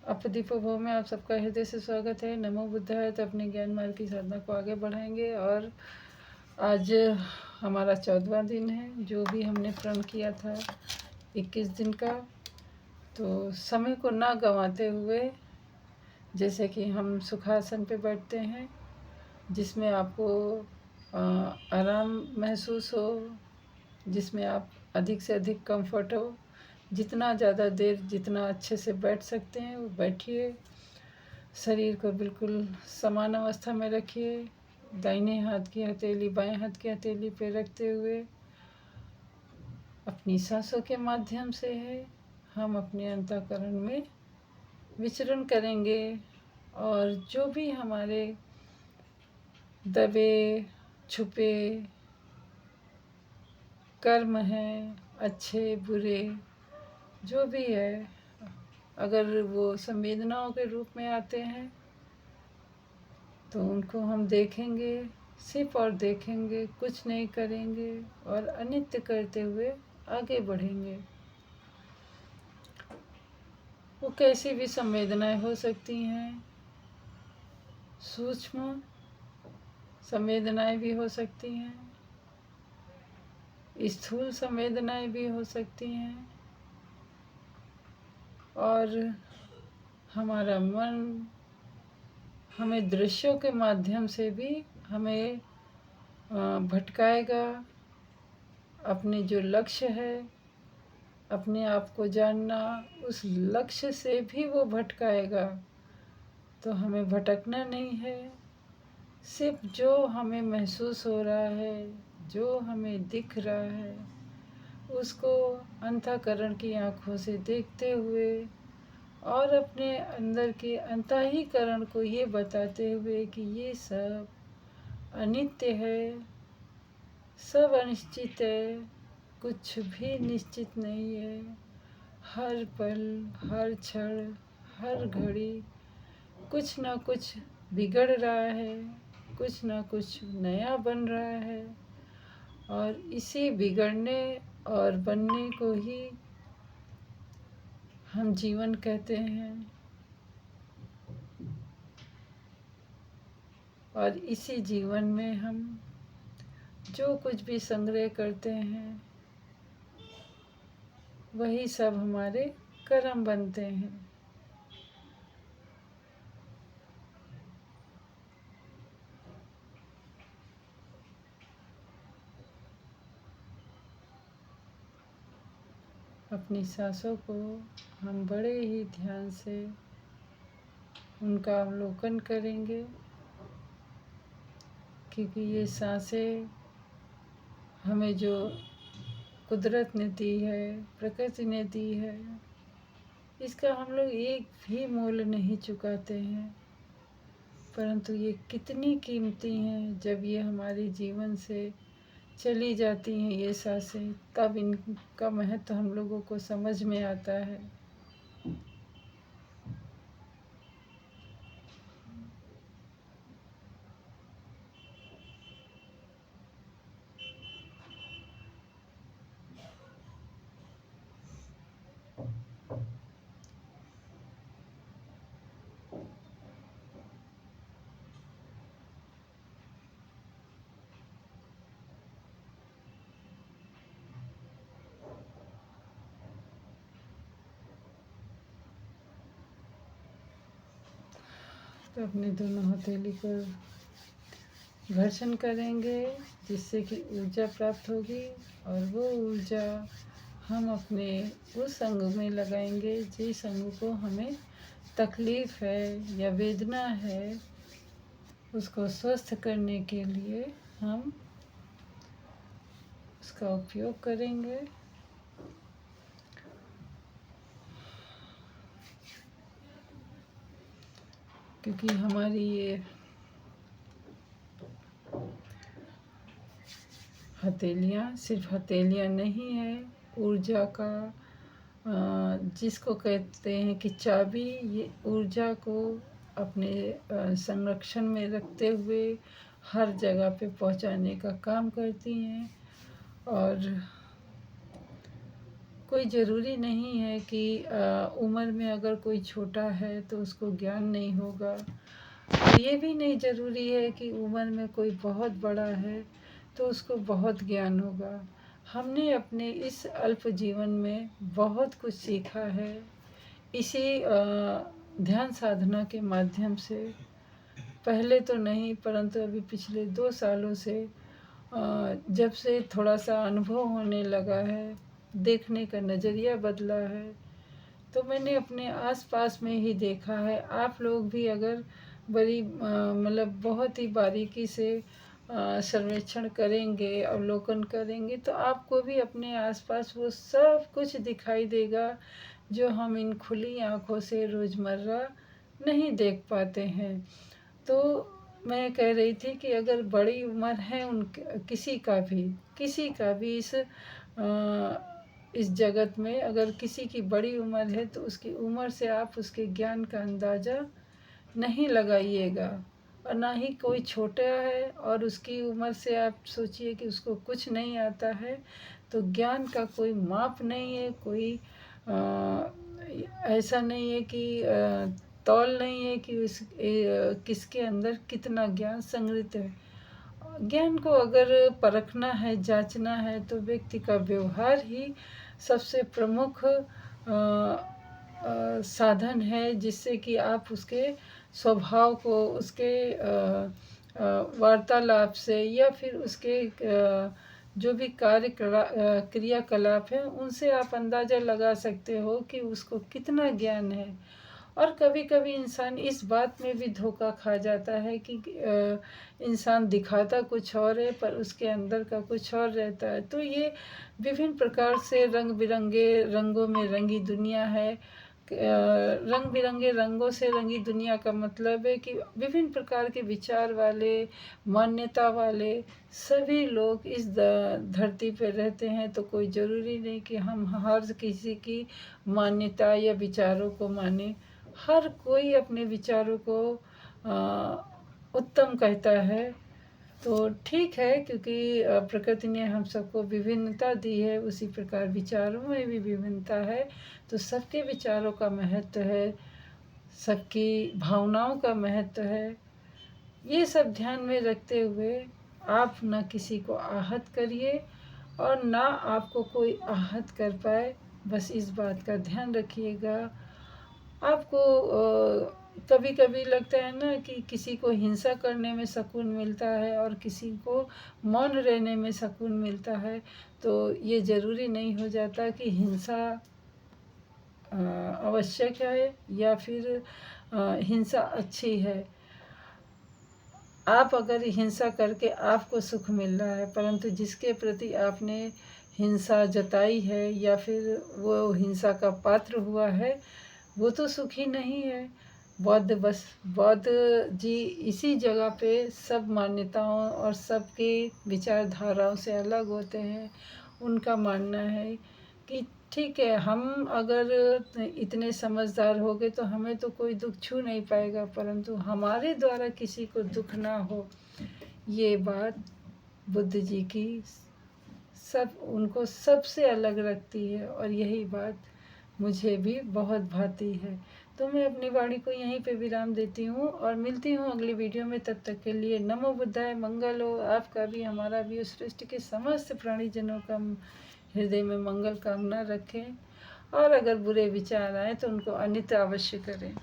अपदीपो भव में आप सबका हृदय से स्वागत है। नमो बुद्धाय। तो अपने ज्ञान मार्ग की साधना को आगे बढ़ाएंगे और आज हमारा 14वां दिन है। जो भी हमने प्रण किया था 21 दिन का, तो समय को ना गंवाते हुए, जैसे कि हम सुखासन पे बैठते हैं जिसमें आपको आराम महसूस हो, जिसमें आप अधिक से अधिक कंफर्ट हो, जितना ज़्यादा देर जितना अच्छे से बैठ सकते हैं वो बैठिए। शरीर को बिल्कुल समान अवस्था में रखिए। दाहिने हाथ की हथेली बाएं हाथ की हथेली पे रखते हुए अपनी सांसों के माध्यम से हम अपने अंतःकरण में विचरण करेंगे और जो भी हमारे दबे छुपे कर्म हैं, अच्छे बुरे जो भी है, अगर वो संवेदनाओं के रूप में आते हैं तो उनको हम देखेंगे, सिर्फ और देखेंगे, कुछ नहीं करेंगे और अनित्य करते हुए आगे बढ़ेंगे। वो कैसी भी संवेदनाएं हो सकती हैं, सूक्ष्म संवेदनाएं भी हो सकती हैं, स्थूल संवेदनाएं भी हो सकती हैं और हमारा मन हमें दृश्यों के माध्यम से भी हमें भटकाएगा। अपने जो लक्ष्य है, अपने आप को जानना, उस लक्ष्य से भी वो भटकाएगा। तो हमें भटकना नहीं है, सिर्फ जो हमें महसूस हो रहा है, जो हमें दिख रहा है, उसको अंतःकरण की आँखों से देखते हुए और अपने अंदर के अंतःकरण को ये बताते हुए कि ये सब अनित्य है, सब अनिश्चित है, कुछ भी निश्चित नहीं है। हर पल, हर क्षण, हर घड़ी कुछ ना कुछ बिगड़ रहा है, कुछ ना कुछ नया बन रहा है और इसी बिगड़ने और बनने को ही हम जीवन कहते हैं। और इसी जीवन में हम जो कुछ भी संग्रह करते हैं वही सब हमारे कर्म बनते हैं। अपनी सांसों को हम बड़े ही ध्यान से उनका अवलोकन करेंगे, क्योंकि ये सांसें हमें जो कुदरत ने दी है, प्रकृति ने दी है, इसका हम लोग एक भी मूल्य नहीं चुकाते हैं। परंतु ये कितनी कीमती हैं। जब ये हमारे जीवन से चली जाती हैं ये सांसें, तब इनका महत्व हम लोगों को समझ में आता है। तो अपने दोनों हथेली पर घर्षण करेंगे जिससे कि ऊर्जा प्राप्त होगी और वो ऊर्जा हम अपने उस अंग में लगाएंगे जिस अंग को हमें तकलीफ़ है या वेदना है, उसको स्वस्थ करने के लिए हम उसका उपयोग करेंगे। क्योंकि हमारी ये हथेलियाँ सिर्फ हथेलियाँ नहीं है, ऊर्जा का जिसको कहते हैं कि चाबी, ये ऊर्जा को अपने संरक्षण में रखते हुए हर जगह पे पहुंचाने का काम करती हैं। और कोई ज़रूरी नहीं है कि उम्र में अगर कोई छोटा है तो उसको ज्ञान नहीं होगा, और ये भी नहीं ज़रूरी है कि उम्र में कोई बहुत बड़ा है तो उसको बहुत ज्ञान होगा। हमने अपने इस अल्प जीवन में बहुत कुछ सीखा है इसी ध्यान साधना के माध्यम से। पहले तो नहीं, परंतु अभी पिछले 2 सालों से जब से थोड़ा सा अनुभव होने लगा है, देखने का नज़रिया बदला है, तो मैंने अपने आसपास में ही देखा है। आप लोग भी अगर बड़ी मतलब बहुत ही बारीकी से सर्वेक्षण करेंगे, अवलोकन करेंगे, तो आपको भी अपने आसपास वो सब कुछ दिखाई देगा जो हम इन खुली आँखों से रोज़मर्रा नहीं देख पाते हैं। तो मैं कह रही थी कि अगर बड़ी उम्र है उन किसी का भी इस जगत में अगर किसी की बड़ी उम्र है तो उसकी उम्र से आप उसके ज्ञान का अंदाज़ा नहीं लगाइएगा, और ना ही कोई छोटा है और उसकी उम्र से आप सोचिए कि उसको कुछ नहीं आता है। तो ज्ञान का कोई माप नहीं है, कोई ऐसा नहीं है कि तौल नहीं है कि किसके अंदर कितना ज्ञान संग्रहित है। ज्ञान को अगर परखना है, जांचना है, तो व्यक्ति का व्यवहार ही सबसे प्रमुख साधन है, जिससे कि आप उसके स्वभाव को, उसके वार्तालाप से या फिर उसके जो भी क्रियाकलाप हैं उनसे आप अंदाज़ा लगा सकते हो कि उसको कितना ज्ञान है। और कभी कभी इंसान इस बात में भी धोखा खा जाता है कि इंसान दिखाता कुछ और है पर उसके अंदर का कुछ और रहता है। तो ये विभिन्न प्रकार से रंग बिरंगे रंगों में रंगी दुनिया है। रंग बिरंगे रंगों से रंगी दुनिया का मतलब है कि विभिन्न प्रकार के विचार वाले, मान्यता वाले सभी लोग इस धरती पर रहते हैं। तो कोई ज़रूरी नहीं कि हम हर किसी की मान्यता या विचारों को माने। हर कोई अपने विचारों को उत्तम कहता है, तो ठीक है, क्योंकि प्रकृति ने हम सबको विभिन्नता दी है, उसी प्रकार विचारों में भी विभिन्नता है। तो सबके विचारों का महत्व है, सबकी भावनाओं का महत्व है। ये सब ध्यान में रखते हुए आप न किसी को आहत करिए और ना आपको कोई आहत कर पाए, बस इस बात का ध्यान रखिएगा। आपको कभी कभी लगता है ना कि किसी को हिंसा करने में सुकून मिलता है और किसी को मौन रहने में सुकून मिलता है। तो ये ज़रूरी नहीं हो जाता कि हिंसा आवश्यक है या फिर हिंसा अच्छी है। आप अगर हिंसा करके आपको सुख मिल रहा है, परंतु जिसके प्रति आपने हिंसा जताई है या फिर वो हिंसा का पात्र हुआ है, वो तो सुखी नहीं है। बौद्ध जी इसी जगह पे सब मान्यताओं और सबके विचारधाराओं से अलग होते हैं। उनका मानना है कि ठीक है, हम अगर इतने समझदार हो गए तो हमें तो कोई दुख छू नहीं पाएगा, परंतु हमारे द्वारा किसी को दुख ना हो, ये बात बुद्ध जी की सब उनको सबसे अलग रखती है। और यही बात मुझे भी बहुत भाती है। तो मैं अपनी वाणी को यहीं पे विराम देती हूँ और मिलती हूँ अगली वीडियो में। तब तक के लिए नमो बुद्धाय, मंगल हो आपका भी, हमारा भी, उस सृष्टि के समस्त प्राणीजनों का हृदय में मंगल कामना रखें। और अगर बुरे विचार आए तो उनको अन्यथा अवश्य करें।